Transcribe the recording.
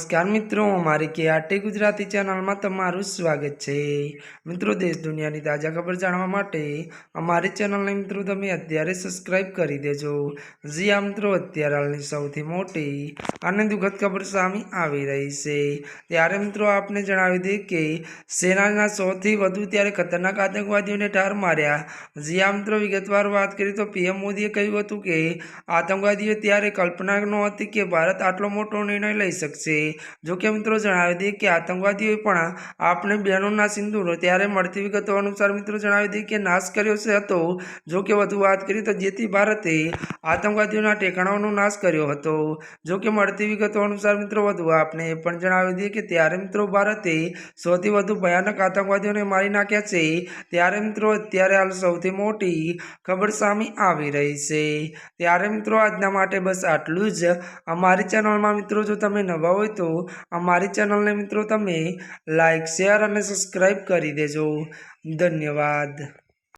नमस्कार मित्रों, अमारी के गुजराती चैनल में तमारुं स्वागत है। मित्रों, देश दुनिया की ताजा खबर जाणवा माटे अमारी चैनल ने मित्रों तमे अत्यारे सब्सक्राइब करी देजो। जी आ मित्रों, अत्यारे हालनी सौथी मोटी अने दुखद खबर सामे आवी रही छे। त्यारे मित्रों आपने जणावी दे के सेनाना सौथी वधु त्यारे खतरनाक आतंकवादियों ने ठार मार्या। जी आ मित्रों, विगतवार बात करीए तो पीएम मोदीए कह्युं हतुं के आतंकवादीओ त्यारे कल्पना नहोती के भारत आटलो मोटो निर्णय लई शकशे। जो कि मित्रों जणावी दे कि आतंकवादीओए पण आपणे बहनोना सिंदूरो त्यारे मळती विगतो अनुसार मित्रों जणावी दे कि नाश कर्यो हतो। जो कि वधु वात करीए तो जेथी भारते आतंकवादीओना ठेकाणाओनो नाश कर्यो हतो। जो कि मळती विगतो अनुसार मित्रों वधु आपने ए पण जणावी दे कि त्यारे मित्रों भारते सौथी वधु भयानक आतंकवादीओने मारी नाख्या छे। त्यारे मित्रों अत्यारे हाल सौथी मोटी खबर सामे आवी रही छे। त्यारे मित्रों आजना माटे बस आटલું જ। अमारी चैनल में मित्रों जो तमे नवा होय तो अमारी चैनल ने मित्रों तमे लाइक शेयर और सब्सक्राइब करी देजो। धन्यवाद।